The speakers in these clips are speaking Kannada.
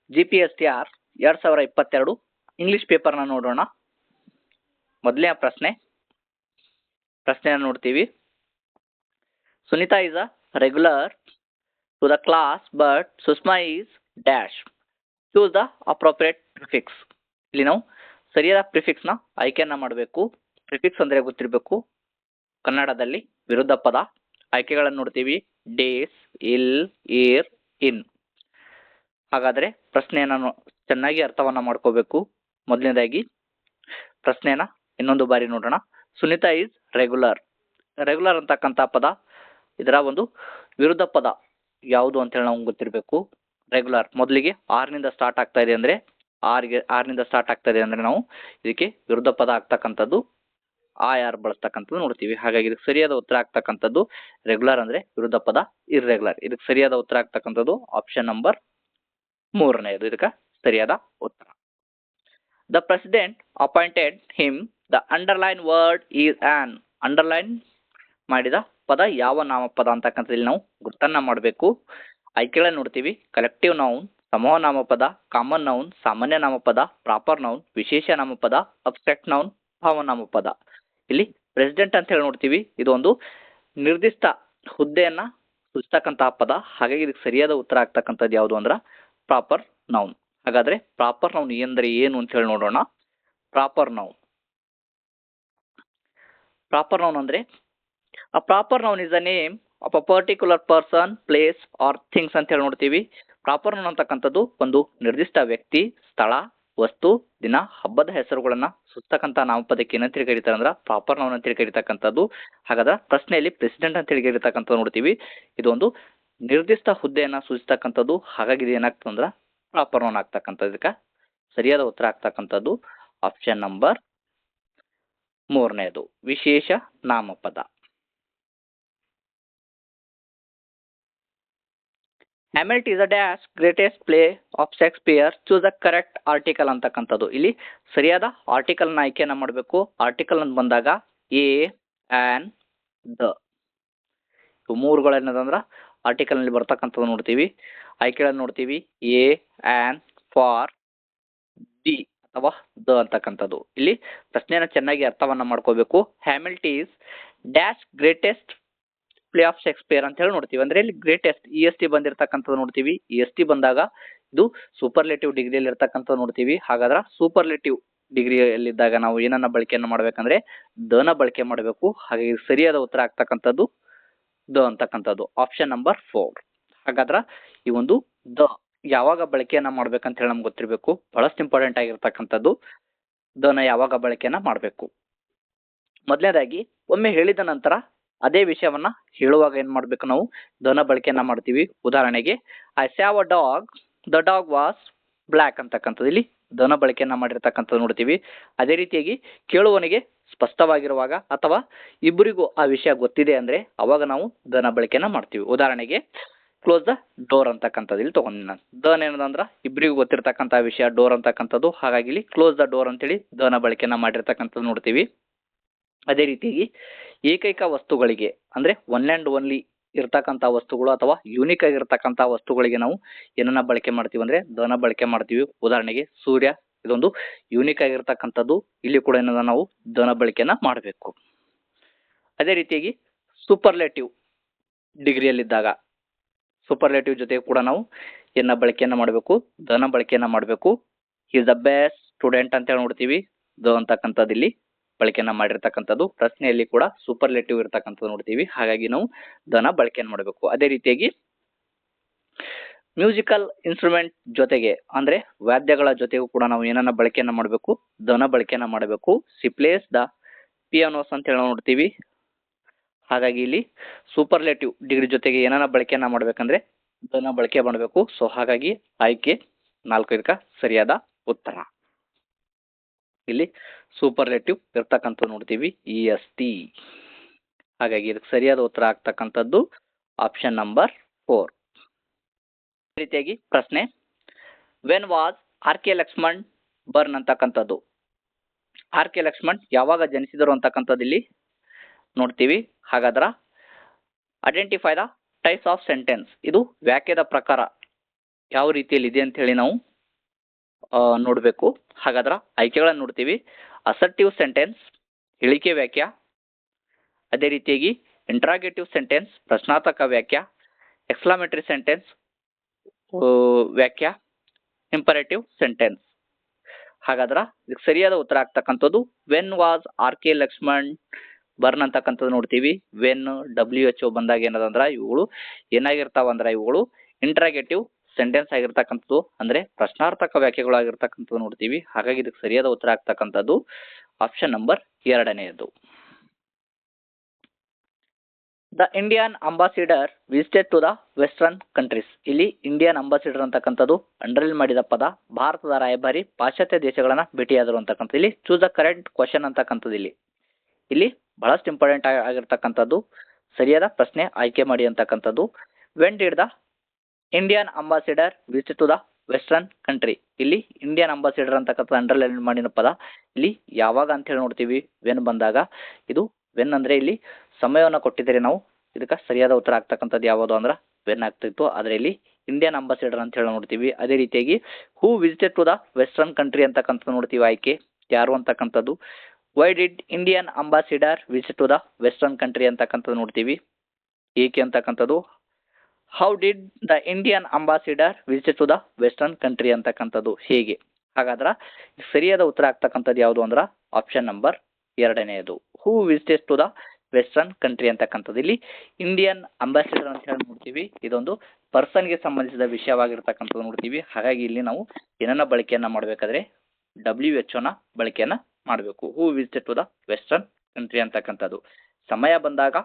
GPSTR 2022 ಇಂಗ್ಲಿಷ್ ಪೇಪರ್ನ ನೋಡೋಣ. ಮೊದಲನೇ ಪ್ರಶ್ನೆಯನ್ನು ನೋಡ್ತೀವಿ. Sunita is a regular to the class but Sushma is dash. Choose the appropriate prefix. ಇಲ್ಲಿ ನಾವು ಸರಿಯಾದ ಪ್ರಿಫಿಕ್ಸ್ನ ಆಯ್ಕೆಯನ್ನ ಮಾಡಬೇಕು. ಪ್ರಿಫಿಕ್ಸ್ ಅಂದರೆ ಗೊತ್ತಿರಬೇಕು. ಕನ್ನಡದಲ್ಲಿ ವಿರುದ್ಧ ಪದ. ಆಯ್ಕೆಗಳನ್ನು ನೋಡ್ತೀವಿ. ಡೇಸ್, ಇಲ್, ಏರ್, ಇನ್. ಹಾಗಾದರೆ ಪ್ರಶ್ನೆಯನ್ನು ಚೆನ್ನಾಗಿ ಅರ್ಥವನ್ನ ಮಾಡ್ಕೋಬೇಕು. ಮೊದಲನೇದಾಗಿ ಪ್ರಶ್ನೆನ ಇನ್ನೊಂದು ಬಾರಿ ನೋಡೋಣ. Sunita is regular. ರೆಗ್ಯುಲರ್ ಅಂತಕ್ಕಂಥ ಪದ, ಇದರ ಒಂದು ವಿರುದ್ಧ ಪದ ಯಾವುದು ಅಂತೇಳಿ ನಾವು ಗೊತ್ತಿರಬೇಕು. ರೆಗ್ಯುಲರ್ ಮೊದಲಿಗೆ ಆರ್ನಿಂದ ಸ್ಟಾರ್ಟ್ ಆಗ್ತಾ ಇದೆ ಅಂದರೆ ಆರ್ನಿಂದ ಸ್ಟಾರ್ಟ್ ಆಗ್ತಾ ಇದೆ ಅಂದರೆ ನಾವು ಇದಕ್ಕೆ ವಿರುದ್ಧ ಪದ ಆಗ್ತಕ್ಕಂಥದ್ದು ಆರ್ ಬಳಸ್ತಕ್ಕಂಥದ್ದು ನೋಡ್ತೀವಿ. ಹಾಗಾಗಿ ಇದಕ್ಕೆ ಸರಿಯಾದ ಉತ್ತರ ಆಗ್ತಕ್ಕಂಥದ್ದು ರೆಗ್ಯುಲರ್ ಅಂದ್ರೆ ವಿರುದ್ಧ ಪದ ಇರ್ರೆಗ್ಯುಲರ್. ಇದಕ್ಕೆ ಸರಿಯಾದ ಉತ್ತರ ಆಗ್ತಕ್ಕಂಥದ್ದು ಆಪ್ಷನ್ ನಂಬರ್ 3ನೇದು ಇದಕ್ಕೆ ಸರಿಯಾದ ಉತ್ತರ. The president appointed him. The underline word is on. Underline ಮಾಡಿದ ಪದ ಯಾವ ನಾಮಪದ ಅಂತಕ್ಕಂಥದ್ದು ನಾವು ಗುರ್ತನ್ನ ಮಾಡಬೇಕು. ಆಯ್ಕೆಗಳನ್ನು ನೋಡ್ತೀವಿ. ಕಲೆಕ್ಟಿವ್ ನೌನ್, ಸಮೂಹ ನಾಮಪದ, ಕಾಮನ್ ನೌನ್, ಸಾಮಾನ್ಯ ನಾಮಪದ, ಪ್ರಾಪರ್ ನೌನ್, ವಿಶೇಷ ನಾಮಪದ, ಅಬ್ಸ್ಟ್ರಾಕ್ಟ್ ನೌನ್, ಭಾವನಾಮಪದ. ಇಲ್ಲಿ ಪ್ರೆಸಿಡೆಂಟ್ ಅಂತ ಹೇಳಿ ನೋಡ್ತೀವಿ. ಇದು ಒಂದು ನಿರ್ದಿಷ್ಟ ಹುದ್ದೆಯನ್ನ ಸೂಚಿಸ್ತಕ್ಕಂತಹ ಪದ. ಹಾಗಾಗಿ ಇದಕ್ಕೆ ಸರಿಯಾದ ಉತ್ತರ ಆಗ್ತಕ್ಕಂಥದ್ದು ಯಾವುದು ಅಂದ್ರೆ ಪ್ರಾಪರ್ ನೌನ್. ಹಾಗಾದ್ರೆ ಪ್ರಾಪರ್ ನೌನ್ ಎಂದರೆ ಏನು ಅಂತ ಹೇಳಿ ನೋಡೋಣ. ಪ್ರಾಪರ್ ನೌನ್ ಅಂದ್ರೆ a proper noun is a name of a particular person, place or things ಅಂತ ಹೇಳಿ ನೋಡ್ತೀವಿ. ಪ್ರಾಪರ್ ನೌನ್ ಅಂತಕ್ಕಂಥದ್ದು ಒಂದು ನಿರ್ದಿಷ್ಟ ವ್ಯಕ್ತಿ, ಸ್ಥಳ, ವಸ್ತು, ದಿನ, ಹಬ್ಬದ ಹೆಸರುಗಳನ್ನ ಸೂಚಿಸ್ತಕ್ಕಂಥ ನಾಮಪದಕ್ಕೆ ಏನಂತೇಳಿ ಕರೀತಾರೆ ಅಂದ್ರೆ ಪ್ರಾಪರ್ ನೌನ್ ಅಂತೇಳಿ ಕರೀತಕ್ಕಂಥದ್ದು. ಹಾಗಾದ್ರೆ ಪ್ರಶ್ನೆಯಲ್ಲಿ ಪ್ರೆಸಿಡೆಂಟ್ ಅಂತೇಳಿ ಕರೀತಕ್ಕಂಥದ್ದು ನೋಡ್ತೀವಿ. ಇದೊಂದು ನಿರ್ದಿಷ್ಟ ಹುದ್ದೆಯನ್ನ ಸೂಚಿಸ್ತಕ್ಕಂಥದ್ದು. ಹಾಗಾಗಿ ಇದು ಏನಾಗ್ತದೆ ಅಂದ್ರೆ ಪ್ರಾಪರ್ ನೌನ್ ಆಗ್ತಕ್ಕಂಥದ್ದು. ಇದಕ್ಕೆ ಸರಿಯಾದ ಉತ್ತರ ಆಗ್ತಕ್ಕಂಥದ್ದು ಆಪ್ಷನ್ ನಂಬರ್ 3ನೇದು ವಿಶೇಷ ನಾಮಪದ. Hamlet is a dash greatest play of Shakespeare. Choose a correct article ಅಂತಕ್ಕಂಥದ್ದು. ಇಲ್ಲಿ ಸರಿಯಾದ ಆರ್ಟಿಕಲ್ನ ಆಯ್ಕೆಯನ್ನ ಮಾಡಬೇಕು. ಆರ್ಟಿಕಲ್ ಅಂತ ಬಂದಾಗ ಎ, ಆನ್, ದ ಇವು ಮೂರುಗಳೇನದಂದ್ರೆ ಆರ್ಟಿಕಲ್ ನಲ್ಲಿ ಬರ್ತಕ್ಕಂಥದ್ದು ನೋಡ್ತೀವಿ. ಆಯ್ಕೆಗಳನ್ನು ನೋಡ್ತೀವಿ. ಎ, ಆನ್, ಫಾರ್, ದಿ ಅಥವಾ ದ ಅಂತಕ್ಕಂಥದ್ದು. ಇಲ್ಲಿ ಪ್ರಶ್ನೆಯನ್ನ ಚೆನ್ನಾಗಿ ಅರ್ಥವನ್ನ ಮಾಡ್ಕೋಬೇಕು. Hamlet is dash greatest play of Shakespeare ಅಂತ ಹೇಳಿ ನೋಡ್ತೀವಿ. ಅಂದ್ರೆ ಇಲ್ಲಿ ಗ್ರೇಟೆಸ್ಟ್ EST ಬಂದಿರತಕ್ಕಂಥದ್ದು ನೋಡ್ತೀವಿ. EST ಬಂದಾಗ ಇದು ಸೂಪರ್ಲೇಟಿವ್ ಡಿಗ್ರಿಯಲ್ಲಿ ಇರ್ತಕ್ಕಂಥದ್ದು ನೋಡ್ತೀವಿ. ಹಾಗಾದ್ರೆ ಸೂಪರ್ಲೇಟಿವ್ ಡಿಗ್ರಿಯಲ್ಲಿದ್ದಾಗ ನಾವು ಏನನ್ನ ಬಳಕೆಯನ್ನು ಮಾಡ್ಬೇಕಂದ್ರೆ ದನ ಬಳಕೆ ಮಾಡಬೇಕು. ಹಾಗಾಗಿ ಸರಿಯಾದ ಉತ್ತರ ಆಗ್ತಕ್ಕಂಥದ್ದು ದ ಅಂತಕ್ಕಂಥದ್ದು ಆಪ್ಷನ್ ನಂಬರ್ 4. ಹಾಗಾದ್ರೆ ಈ ಒಂದು ದ ಯಾವಾಗ ಬಳಕೆಯನ್ನ ಮಾಡ್ಬೇಕಂತ ಹೇಳಿ ನಮ್ಗೆ ಗೊತ್ತಿರಬೇಕು. ಬಹಳಷ್ಟು ಇಂಪಾರ್ಟೆಂಟ್ ಆಗಿರ್ತಕ್ಕಂಥದ್ದು ದನ ಯಾವಾಗ ಬಳಕೆಯನ್ನ ಮಾಡಬೇಕು. ಮೊದಲನೇದಾಗಿ ಒಮ್ಮೆ ಹೇಳಿದ ನಂತರ ಅದೇ ವಿಷಯವನ್ನ ಹೇಳುವಾಗ ಏನ್ ಮಾಡ್ಬೇಕು, ನಾವು ದನ ಬಳಕೆಯನ್ನ ಮಾಡ್ತೀವಿ. ಉದಾಹರಣೆಗೆ I saw a dog, the dog was black ಅಂತಕ್ಕಂಥದ್ದು ಇಲ್ಲಿ ದನ ಬಳಕೆಯನ್ನ ಮಾಡಿರ್ತಕ್ಕಂಥದ್ದು ನೋಡ್ತೀವಿ. ಅದೇ ರೀತಿಯಾಗಿ ಕೇಳುವವನಿಗೆ ಸ್ಪಷ್ಟವಾಗಿರುವಾಗ ಅಥವಾ ಇಬ್ಬರಿಗೂ ಆ ವಿಷಯ ಗೊತ್ತಿದೆ ಅಂದ್ರೆ ಅವಾಗ ನಾವು ದನ ಬಳಕೆಯನ್ನ ಮಾಡ್ತೀವಿ. ಉದಾಹರಣೆಗೆ ಕ್ಲೋಸ್ ದ ಡೋರ್ ಅಂತಕ್ಕಂಥದ್ದು ಇಲ್ಲಿ ತಗೊಂಡಿನ ದನ್ ಏನದಂದ್ರ ಇಬ್ಬರಿಗೂ ಗೊತ್ತಿರ್ತಕ್ಕಂಥ ವಿಷಯ ಡೋರ್ ಅಂತಕ್ಕಂಥದ್ದು. ಹಾಗಾಗಿ ಇಲ್ಲಿ ಕ್ಲೋಸ್ ದ ಡೋರ್ ಅಂತೇಳಿ ದನ ಬಳಕೆಯನ್ನ ಮಾಡಿರ್ತಕ್ಕಂಥದ್ದು ನೋಡ್ತೀವಿ. ಅದೇ ರೀತಿಯಾಗಿ ಏಕೈಕ ವಸ್ತುಗಳಿಗೆ ಅಂದ್ರೆ ಒನ್ ಆ್ಯಂಡ್ ಓನ್ಲಿ ಇರ್ತಕ್ಕಂಥ ವಸ್ತುಗಳು ಅಥವಾ ಯೂನಿಕ್ ಆಗಿರ್ತಕ್ಕಂಥ ವಸ್ತುಗಳಿಗೆ ನಾವು ಏನನ್ನ ಬಳಕೆ ಮಾಡ್ತೀವಿ ಅಂದ್ರೆ ದನ ಬಳಕೆ ಮಾಡ್ತೀವಿ. ಉದಾಹರಣೆಗೆ ಸೂರ್ಯ ಇದೊಂದು ಯೂನಿಕ್ ಆಗಿರ್ತಕ್ಕಂಥದ್ದು. ಇಲ್ಲಿ ಕೂಡ ಏನದ ನಾವು ದನ ಬಳಕೆಯನ್ನ ಮಾಡಬೇಕು. ಅದೇ ರೀತಿಯಾಗಿ ಸೂಪರ್ಲೇಟಿವ್ ಡಿಗ್ರಿಯಲ್ಲಿದ್ದಾಗ ಸೂಪರ್ಲೇಟಿವ್ ಜೊತೆ ಕೂಡ ನಾವು ಏನ ಬಳಕೆಯನ್ನ ಮಾಡಬೇಕು, ದನ ಬಳಕೆಯನ್ನ ಮಾಡಬೇಕು. ಈಸ್ ದ ಬೆಸ್ಟ್ ಸ್ಟೂಡೆಂಟ್ ಅಂತ ಹೇಳಿ ನೋಡ್ತೀವಿ. ದ ಅಂತಕ್ಕಂಥದ್ದು ಇಲ್ಲಿ ಬಳಕೆಯನ್ನ ಮಾಡಿರ್ತಕ್ಕಂಥದ್ದು. ಪ್ರಶ್ನೆಯಲ್ಲಿ ಕೂಡ ಸೂಪರ್ಲೇಟಿವ್ ಇರ್ತಕ್ಕಂಥದ್ದು ನೋಡ್ತೀವಿ. ಹಾಗಾಗಿ ನಾವು ದನ ಬಳಕೆಯನ್ನು ಮಾಡಬೇಕು. ಅದೇ ರೀತಿಯಾಗಿ ಮ್ಯೂಸಿಕಲ್ ಇನ್ಸ್ಟ್ರೂಮೆಂಟ್ ಜೊತೆಗೆ ಅಂದ್ರೆ ವಾದ್ಯಗಳ ಜೊತೆಗೂ ಕೂಡ ನಾವು ಏನನ್ನ ಬಳಕೆಯನ್ನ ಮಾಡಬೇಕು, ದನ ಬಳಕೆಯನ್ನ ಮಾಡಬೇಕು. ಸಿಪ್ಲೇಸ್ ದ ಪಿಯಾನೋಸ್ ಅಂತ ಹೇಳಿ ನೋಡ್ತೀವಿ. ಹಾಗಾಗಿ ಇಲ್ಲಿ ಸೂಪರ್ಲೇಟಿವ್ ಡಿಗ್ರಿ ಜೊತೆಗೆ ಏನನ್ನ ಬಳಕೆಯನ್ನ ಮಾಡ್ಬೇಕಂದ್ರೆ ದನ ಬಳಕೆ ಮಾಡಬೇಕು. ಸೊ ಹಾಗಾಗಿ ಆಯ್ಕೆ 4 ಇದಕ್ಕ ಸರಿಯಾದ ಉತ್ತರ. ಇಲ್ಲಿ ಸೂಪರ್ಲೇಟಿವ್ ಇರ್ತಕ್ಕಂಥದ್ದು ನೋಡ್ತೀವಿ EST. ಹಾಗಾಗಿ ಇದಕ್ಕೆ ಸರಿಯಾದ ಉತ್ತರ ಆಗ್ತಕ್ಕಂಥದ್ದು ಆಪ್ಷನ್ ನಂಬರ್ 4. ರೀತಿಯಾಗಿ ಪ್ರಶ್ನೆ when was RK Laxman born ಅಂತಕ್ಕಂಥದ್ದು. RK ಲಕ್ಷ್ಮಣ್ ಯಾವಾಗ ಜನಿಸಿದರು ಅಂತಕ್ಕಂಥದ್ದು ಇಲ್ಲಿ ನೋಡ್ತೀವಿ. ಹಾಗಾದ್ರ identify the types of sentence. ಇದು ವಾಕ್ಯದ ಪ್ರಕಾರ ಯಾವ ರೀತಿಯಲ್ಲಿ ಇದೆ ಅಂತ ಹೇಳಿ ನಾವು ನೋಡಬೇಕು. ಹಾಗಾದ್ರೆ ಆಯ್ಕೆಗಳನ್ನು ನೋಡ್ತೀವಿ. ಅಸರ್ಟಿವ್ ಸೆಂಟೆನ್ಸ್ ಹೇಳಿಕೆ ವಾಕ್ಯ, ಅದೇ ರೀತಿಯಾಗಿ ಇಂಟ್ರಾಗೇಟಿವ್ ಸೆಂಟೆನ್ಸ್ ಪ್ರಶ್ನಾರ್ಥಕ ವಾಕ್ಯ, ಎಕ್ಸ್ಕ್ಲಾಮೇಟರಿ ಸೆಂಟೆನ್ಸ್ ವಾಕ್ಯ, ಇಂಪರೇಟಿವ್ ಸೆಂಟೆನ್ಸ್. ಹಾಗಾದ್ರೆ ಇದಕ್ಕೆ ಸರಿಯಾದ ಉತ್ತರ ಆಗ್ತಕ್ಕಂಥದ್ದು when was R K Laxman born ಅಂತಕ್ಕಂಥದ್ದು ನೋಡ್ತೀವಿ. ವೆನ್ WHO ಬಂದಾಗ ಏನದಂದ್ರೆ ಇವುಗಳು ಏನಾಗಿರ್ತಾವ ಅಂದ್ರೆ ಇವುಗಳು ಇಂಟ್ರಾಗೇಟಿವ್ ಸೆಂಟೆನ್ಸ್ ಆಗಿರ್ತಕ್ಕಂಥದ್ದು ಅಂದ್ರೆ ಪ್ರಶ್ನಾರ್ಥಕ ವಾಕ್ಯಗಳು ಆಗಿರ್ತಕ್ಕಂಥದ್ದು ನೋಡ್ತೀವಿ. ಹಾಗಾಗಿ ಇದಕ್ಕೆ ಸರಿಯಾದ ಉತ್ತರ ಆಗ್ತಕ್ಕಂಥದ್ದು ಆಪ್ಷನ್ ನಂಬರ್ 2ನೇದು. The Indian ambassador visited to the western countries. ಇಲ್ಲಿ ಇಂಡಿಯನ್ ಅಂಬಾಸಿಡರ್ ಅಂತಕ್ಕಂಥದ್ದು ಅಂಡರ್ಲೈನ್ ಮಾಡಿದ ಪದ. ಭಾರತದ ರಾಯಭಾರಿ ಪಾಶ್ಚಾತ್ಯ ದೇಶಗಳನ್ನ ಭೇಟಿಯಾದರು ಅಂತಕ್ಕಂಥದ್ದು. ಇಲ್ಲಿ ಚೂಸ್ ದ ಕರೆಕ್ಟ್ ಕ್ವಶನ್ ಅಂತಕ್ಕಂಥದ್ದು ಇಲ್ಲಿ ಬಹಳಷ್ಟು ಇಂಪಾರ್ಟೆಂಟ್ ಆಗಿರ್ತಕ್ಕಂಥದ್ದು. ಸರಿಯಾದ ಪ್ರಶ್ನೆ ಆಯ್ಕೆ ಮಾಡಿ ಅಂತಕ್ಕಂಥದ್ದು. When did the Indian ambassador visit to the western country. ಇಲ್ಲಿ ಇಂಡಿಯನ್ ಅಂಬಾಸಿಡರ್ ಅಂತಕ್ಕಂಥ ಅಂಡರ್ಲೈನ್ ಮಾಡಿದ ಪದ. ಇಲ್ಲಿ ಯಾವಾಗ ಅಂತ ಹೇಳಿ ನೋಡ್ತೀವಿ. ವೆನ್ ಬಂದಾಗ ಇದು ವೆನ್ ಅಂದ್ರೆ ಇಲ್ಲಿ ಸಮಯವನ್ನು ಕೊಟ್ಟಿದ್ದಾರೆ ನಾವು. ಇದಕ್ಕೆ ಸರಿಯಾದ ಉತ್ತರ ಆಗ್ತಕ್ಕಂಥದ್ದು ಯಾವುದು ಅಂದ್ರೆ ವೆನ್ ಆಗ್ತಿತ್ತು. ಆದರೆ ಇಲ್ಲಿ ಇಂಡಿಯನ್ ಅಂಬಾಸಿಡರ್ ಅಂತ ಹೇಳಿ ನೋಡ್ತೀವಿ. ಅದೇ ರೀತಿಯಾಗಿ who visited to the western country ಅಂತಕ್ಕಂಥದ್ದು ನೋಡ್ತೀವಿ. ಆಯ್ಕೆ ಯಾರು ಅಂತಕ್ಕಂಥದ್ದು. Why did Indian ambassador visit to the western country ಅಂತಕ್ಕಂಥದ್ದು ನೋಡ್ತೀವಿ. ಏಕೆ ಅಂತಕ್ಕಂಥದ್ದು. How did the Indian ambassador visit to the western country ಅಂತಕ್ಕಂಥದ್ದು ಹೇಗೆ. ಹಾಗಾದ್ರೆ ಸರಿಯಾದ ಉತ್ತರ ಆಗ್ತಕ್ಕಂಥದ್ದು ಯಾವುದು ಅಂದ್ರೆ ಆಪ್ಷನ್ ನಂಬರ್ 2ನೇದು. Who visited to the western country ಅಂತಕ್ಕಂಥದ್ದು. ಇಲ್ಲಿ ಇಂಡಿಯನ್ ಅಂಬಾಸಿಡರ್ ಅಂತ ಹೇಳಿ ನೋಡ್ತೀವಿ. ಇದೊಂದು ಪರ್ಸನ್ಗೆ ಸಂಬಂಧಿಸಿದ ವಿಷಯವಾಗಿರ್ತಕ್ಕಂಥದ್ದು ನೋಡ್ತೀವಿ. ಹಾಗಾಗಿ ಇಲ್ಲಿ ನಾವು ಏನನ್ನ ಬಳಕೆಯನ್ನ ಮಾಡಬೇಕಾದ್ರೆ WHO ನ ಬಳಕೆಯನ್ನ ಮಾಡಬೇಕು. Who visited to the western country ಅಂತಕ್ಕಂಥದ್ದು. ಸಮಯ ಬಂದಾಗ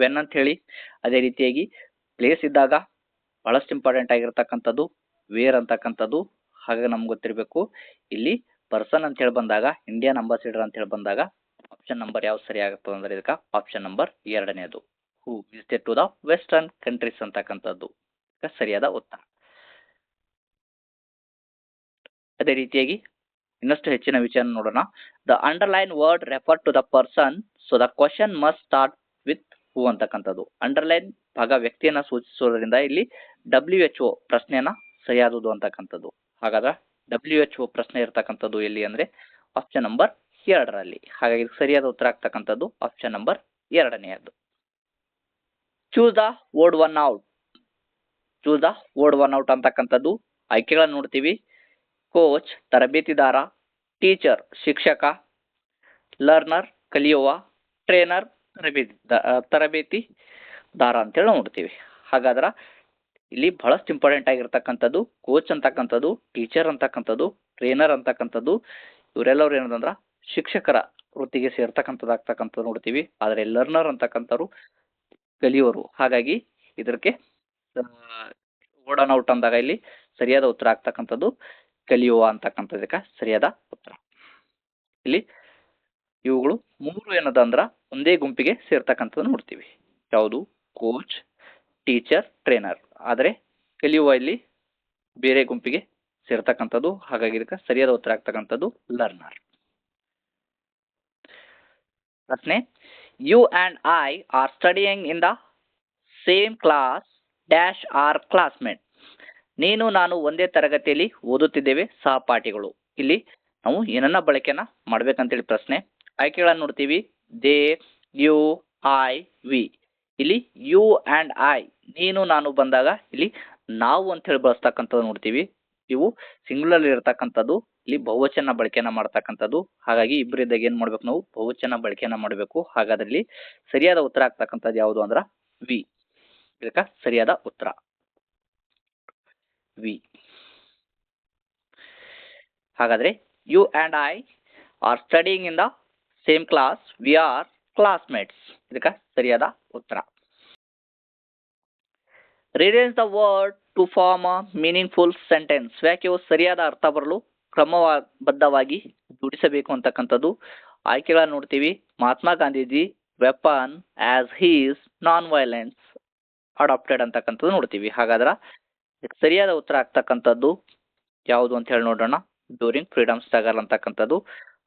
ವೆನ್ ಅಂತ ಹೇಳಿ, ಅದೇ ರೀತಿಯಾಗಿ ಪ್ಲೇಸ್ ಇದ್ದಾಗ ಬಹಳಷ್ಟು ಇಂಪಾರ್ಟೆಂಟ್ ಆಗಿರ್ತಕ್ಕಂಥದ್ದು ವೇರ್ ಅಂತಕ್ಕಂಥದ್ದು. ಹಾಗೆ ನಮ್ಗೆ ಗೊತ್ತಿರಬೇಕು. ಇಲ್ಲಿ ಪರ್ಸನ್ ಅಂತ ಹೇಳಿ ಬಂದಾಗ ಇಂಡಿಯನ್ ಅಂಬಾಸಿಡರ್ ಅಂತ ಹೇಳಿ ಬಂದಾಗ ಆಪ್ಷನ್ ನಂಬರ್ ಯಾವ್ದು ಸರಿ ಆಗುತ್ತದೆ ಅಂದ್ರೆ ಇದಕ್ಕೆ ಆಪ್ಷನ್ ನಂಬರ್ 2ನೇದು. Who visited to the western countries ಅಂತಕ್ಕಂಥದ್ದು ಸರಿಯಾದ ಉತ್ತರ. ಅದೇ ರೀತಿಯಾಗಿ ಇನ್ನಷ್ಟು ಹೆಚ್ಚಿನ ವಿಷಯ ನೋಡೋಣ. The underline word refer to the person, so the question must start with who ಅಂತಕ್ಕಂಥದ್ದು. ಅಂಡರ್ಲೈನ್ ಭಾಗ ವ್ಯಕ್ತಿಯನ್ನ ಸೂಚಿಸೋದ್ರಿಂದ ಇಲ್ಲಿ WHO ಪ್ರಶ್ನೆಯನ್ನ ಸರಿಯಾದದು ಅಂತಕ್ಕಂಥದ್ದು. ಹಾಗಾದ್ರೆ WHO ಪ್ರಶ್ನೆ ಇರ್ತಕ್ಕಂಥದ್ದು ಎಲ್ಲಿ ಅಂದ್ರೆ ಆಪ್ಷನ್ ನಂಬರ್ 2ರಲ್ಲಿ. ಹಾಗಾಗಿ ಸರಿಯಾದ ಉತ್ತರ ಆಗ್ತಕ್ಕಂಥದ್ದು ಆಪ್ಷನ್ ನಂಬರ್ 2ನೇದು. Choose the word one out. Choose the word one out ಅಂತಕ್ಕಂಥದ್ದು ಆಯ್ಕೆಗಳನ್ನು ನೋಡ್ತೀವಿ. ಕೋಚ್ ತರಬೇತಿದಾರ, ಟೀಚರ್ ಶಿಕ್ಷಕ, ಲರ್ನರ್ ಕಲಿಯುವ, ಟ್ರೇನರ್ ತರಬೇತಿದಾರ ಅಂತೇಳಿ ನೋಡ್ತೀವಿ. ಹಾಗಾದ್ರೆ ಇಲ್ಲಿ ಬಹಳಷ್ಟು ಇಂಪಾರ್ಟೆಂಟ್ ಆಗಿರ್ತಕ್ಕಂಥದ್ದು ಕೋಚ್ ಅಂತಕ್ಕಂಥದ್ದು, ಟೀಚರ್ ಅಂತಕ್ಕಂಥದ್ದು, ಟ್ರೇನರ್ ಅಂತಕ್ಕಂಥದ್ದು ಇವರೆಲ್ಲರೂ ಏನಂದ್ರೆ ಶಿಕ್ಷಕರ ವೃತ್ತಿಗೆ ಸೇರ್ತಕ್ಕಂಥದ್ದು ಆಗ್ತಕ್ಕಂಥದ್ದು ನೋಡ್ತೀವಿ. ಆದರೆ ಲರ್ನರ್ ಅಂತಕ್ಕಂಥವ್ರು ಕಲಿಯೋರು. ಹಾಗಾಗಿ ಇದಕ್ಕೆ ವರ್ಡ್ ಆನ್ ಔಟ್ ಅಂದಾಗ ಇಲ್ಲಿ ಸರಿಯಾದ ಉತ್ತರ ಆಗ್ತಕ್ಕಂಥದ್ದು ಕಲಿಯುವ ಅಂತಕ್ಕಂಥದಕ್ಕೆ ಸರಿಯಾದ ಉತ್ತರ. ಇಲ್ಲಿ ಇವುಗಳು 3 ಏನದ ಅಂದ್ರ ಒಂದೇ ಗುಂಪಿಗೆ ಸೇರ್ತಕ್ಕಂಥದ್ದು ನೋಡ್ತೀವಿ. ಯಾವುದು ಕೋಚ್, ಟೀಚರ್, ಟ್ರೇನರ್. ಆದರೆ ಕಲಿಯುವ ಇಲ್ಲಿ ಬೇರೆ ಗುಂಪಿಗೆ ಸೇರ್ತಕ್ಕಂಥದ್ದು. ಹಾಗಾಗಿ ಇದಕ್ಕೆ ಸರಿಯಾದ ಉತ್ತರ ಆಗ್ತಕ್ಕಂಥದ್ದು ಲರ್ನರ್. ಪ್ರಶ್ನೆ. You and I are studying in the same class dash or classmate. ನೀನು ನಾನು ಒಂದೇ ತರಗತಿಯಲ್ಲಿ ಓದುತ್ತಿದ್ದೇವೆ, ಸಹಪಾಠಿಗಳು. ಇಲ್ಲಿ ನಾವು ಏನನ್ನ ಬಳಕೆಯನ್ನ ಮಾಡ್ಬೇಕಂತೇಳಿ ಪ್ರಶ್ನೆ. ಆಯ್ಕೆಗಳನ್ನು ನೋಡ್ತೀವಿ. They, you, I, we. ಇಲ್ಲಿ ಯು ಆ್ಯಂಡ್ ಐ ನೀನು ನಾನು ಬಂದಾಗ ಇಲ್ಲಿ ನಾವು ಅಂತ ಹೇಳಿ ಬಳಸ್ತಕ್ಕಂಥದ್ದು ನೋಡ್ತೀವಿ. ಇವು ಸಿಂಗುಲರ್ ಇರತಕ್ಕಂಥದ್ದು. ಇಲ್ಲಿ ಬಹುವಚನ ಬಳಕೆಯನ್ನ ಮಾಡ್ತಕ್ಕಂಥದ್ದು. ಹಾಗಾಗಿ ಇಬ್ಬರಿದ್ದಾಗ ಏನ್ ಮಾಡ್ಬೇಕು ನಾವು ಬಹುವಚನ ಬಳಕೆಯನ್ನ ಮಾಡಬೇಕು. ಹಾಗಾದ್ರಲ್ಲಿ ಸರಿಯಾದ ಉತ್ತರ ಆಗ್ತಕ್ಕಂಥದ್ದು ಯಾವುದು ಅಂದ್ರ ವಿ. ಇದಕ್ಕ ಸರಿಯಾದ ಉತ್ತರ ವಿ. ಹಾಗಾದ್ರೆ you and I are studying in the same class, we are classmates. ಇದಕ್ಕ ಸರಿಯಾದ ಉತ್ತರ. Rearrange the word to form a meaningful sentence. ವಾಕ್ಯವು ಸರಿಯಾದ ಅರ್ಥ ಬರಲು ಕ್ರಮಬದ್ಧವಾಗಿ ಜೋಡಿಸಬೇಕು ಅಂತಕ್ಕಂಥದ್ದು. ಆಯ್ಕೆಗಳನ್ನು ನೋಡ್ತೀವಿ. Mahatma Gandhiji weapon as his non violence adopted ಅಂತಕ್ಕಂಥದ್ದು ನೋಡ್ತೀವಿ. ಹಾಗಾದ್ರೆ ಸರಿಯಾದ ಉತ್ತರ ಆಗ್ತಕ್ಕಂಥದ್ದು ಯಾವುದು ಅಂತ ಹೇಳಿ ನೋಡೋಣ. ಡ್ಯೂರಿಂಗ್ ಫ್ರೀಡಮ್ ಸ್ಟ್ರಗಲ್ ಅಂತಕ್ಕಂಥದ್ದು.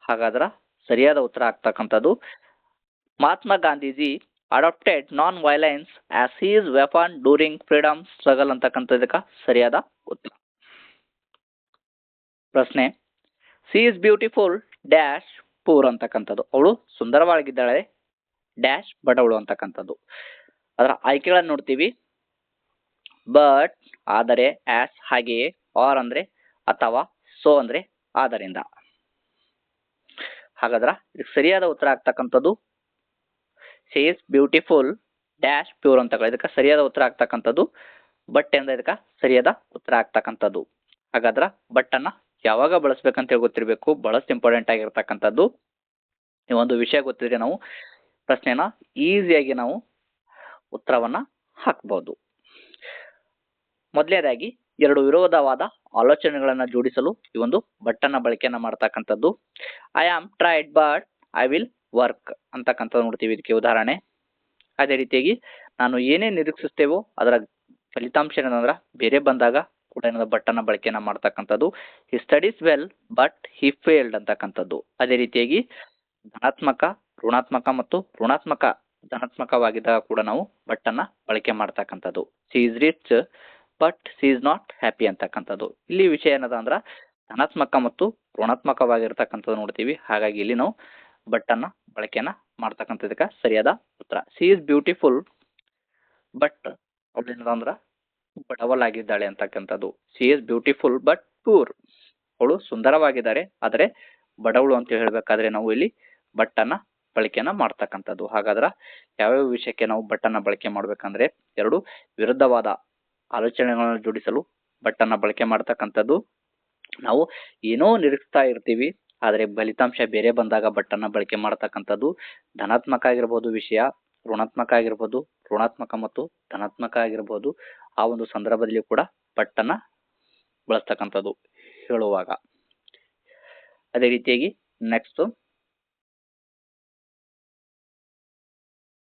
ಹಾಗಾದ್ರೆ ಸರಿಯಾದ ಉತ್ತರ ಆಗ್ತಕ್ಕಂಥದ್ದು Mahatma Gandhiji adopted non violence as his weapon during freedom struggle ಅಂತಕ್ಕಂಥದಕ್ಕೆ ಸರಿಯಾದ ಉತ್ತರ. ಪ್ರಶ್ನೆ, she is beautiful dash poor ಅಂತಕ್ಕಂಥದ್ದು. ಅವಳು ಸುಂದರವಾಗಿದ್ದಾಳೆ ಡ್ಯಾಶ್ ಬಡವಳು ಅಂತಕ್ಕಂಥದ್ದು. ಅದರ ಆಯ್ಕೆಗಳನ್ನು ನೋಡ್ತೀವಿ. ಬಟ್ ಆದರೆ, ಆಸ್ ಹಾಗೆಯೇ, ಆರ್ ಅಂದ್ರೆ ಅಥವಾ, ಸೋ ಅಂದ್ರೆ ಆದ್ದರಿಂದ. ಹಾಗಾದ್ರೆ ಇದಕ್ಕೆ ಸರಿಯಾದ ಉತ್ತರ ಆಗ್ತಕ್ಕಂಥದ್ದು she is beautiful dash pure ಅಂತ. ಇದಕ್ಕೆ ಸರಿಯಾದ ಉತ್ತರ ಆಗ್ತಕ್ಕಂಥದ್ದು ಬಟ್ ಎಂದ ಇದಕ್ಕೆ ಸರಿಯಾದ ಉತ್ತರ ಆಗ್ತಕ್ಕಂಥದ್ದು. ಹಾಗಾದ್ರೆ ಬಟ್ ಅನ್ನ ಯಾವಾಗ ಬಳಸ್ಬೇಕಂತ ಹೇಳಿ ಗೊತ್ತಿರಬೇಕು, ಬಹಳಷ್ಟು ಇಂಪಾರ್ಟೆಂಟ್ ಆಗಿರ್ತಕ್ಕಂಥದ್ದು. ಈ ಒಂದು ವಿಷಯ ಗೊತ್ತಿದ್ರೆ ನಾವು ಪ್ರಶ್ನೆನ ಈಸಿಯಾಗಿ ನಾವು ಉತ್ತರವನ್ನ ಹಾಕಬಹುದು. ಮೊದಲನೇದಾಗಿ ಎರಡು ವಿರೋಧವಾದ ಆಲೋಚನೆಗಳನ್ನ ಜೋಡಿಸಲು ಈ ಒಂದು ಬಟ್ ಅನ್ನ ಬಳಕೆಯನ್ನ ಮಾಡ್ತಕ್ಕಂಥದ್ದು. I am tried but I will work ಅಂತಕ್ಕಂಥದ್ದು ನೋಡ್ತೀವಿ ಇದಕ್ಕೆ ಉದಾಹರಣೆ. ಅದೇ ರೀತಿಯಾಗಿ ನಾನು ಏನೇ ನಿರೀಕ್ಷಿಸ್ತೇವೋ ಅದರ ಫಲಿತಾಂಶ ಏನಂದ್ರ ಬೇರೆ ಬಂದಾಗ ಕೂಡ ಏನದ ಬಟ್ ಅನ್ನ ಬಳಕೆಯನ್ನ ಮಾಡ್ತಕ್ಕಂಥದ್ದು. He studies well but he failed ಅಂತಕ್ಕಂಥದ್ದು. ಅದೇ ರೀತಿಯಾಗಿ ಧನಾತ್ಮಕ, ಋಣಾತ್ಮಕ ಮತ್ತು ಋಣಾತ್ಮಕ ಧನಾತ್ಮಕವಾಗಿದ್ದಾಗ ಕೂಡ ನಾವು ಬಟ್ ಅನ್ನ ಬಳಕೆ ಮಾಡ್ತಕ್ಕಂಥದ್ದು. C is rich but C is not happy ಅಂತಕ್ಕಂಥದ್ದು. ಇಲ್ಲಿ ವಿಷಯ ಏನದ ಅಂದ್ರ ಧನಾತ್ಮಕ ಮತ್ತು ಋಣಾತ್ಮಕವಾಗಿರ್ತಕ್ಕಂಥದ್ದು ನೋಡ್ತೀವಿ. ಹಾಗಾಗಿ ಇಲ್ಲಿ ನಾವು ಬಟ್ ಅನ್ನ ಬಳಕೆಯನ್ನ ಮಾಡ್ತಕ್ಕಂಥದಕ್ಕೆ ಸರಿಯಾದ ಉತ್ತರ. ಸಿ ಇಸ್ ಬ್ಯೂಟಿಫುಲ್ ಬಟ್ ಅವಳು ಏನದ ಅಂದ್ರ ಬಡವಲಾಗಿದ್ದಾಳೆ ಅಂತಕ್ಕಂಥದ್ದು. C is beautiful but poor, ಅವಳು ಸುಂದರವಾಗಿದ್ದಾರೆ ಆದರೆ ಬಡವಳು ಅಂತ ಹೇಳ್ಬೇಕಾದ್ರೆ ನಾವು ಇಲ್ಲಿ ಬಟ್ ಅನ್ನ ಬಳಕೆಯನ್ನ ಮಾಡ್ತಕ್ಕಂಥದ್ದು. ಹಾಗಾದ್ರ ಯಾವ್ಯಾವ ವಿಷಯಕ್ಕೆ ನಾವು ಬಟ್ ಅನ್ನ ಬಳಕೆ ಮಾಡ್ಬೇಕಂದ್ರೆ ಎರಡು ವಿರುದ್ಧವಾದ ಆಲೋಚನೆಗಳನ್ನು ಜೋಡಿಸಲು ಬಟ್ ಅನ್ನ ಬಳಕೆ ಮಾಡ್ತಕ್ಕಂಥದ್ದು. ನಾವು ಏನೋ ನಿರೀಕ್ಷಿಸ್ತಾ ಇರ್ತೀವಿ ಆದ್ರೆ ಫಲಿತಾಂಶ ಬೇರೆ ಬಂದಾಗ ಬಟ್ ಅನ್ನ ಬಳಕೆ ಮಾಡ್ತಕ್ಕಂಥದ್ದು. ಧನಾತ್ಮಕ ಆಗಿರ್ಬೋದು ವಿಷಯ, ಋಣಾತ್ಮಕ ಆಗಿರ್ಬೋದು, ಋಣಾತ್ಮಕ ಮತ್ತು ಧನಾತ್ಮಕ ಆಗಿರ್ಬೋದು. ಆ ಒಂದು ಸಂದರ್ಭದಲ್ಲಿ ಕೂಡ ಬಟ್ ಅನ್ನ ಬಳಸ್ತಕ್ಕಂಥದ್ದು ಹೇಳುವಾಗ. ಅದೇ ರೀತಿಯಾಗಿ ನೆಕ್ಸ್ಟ್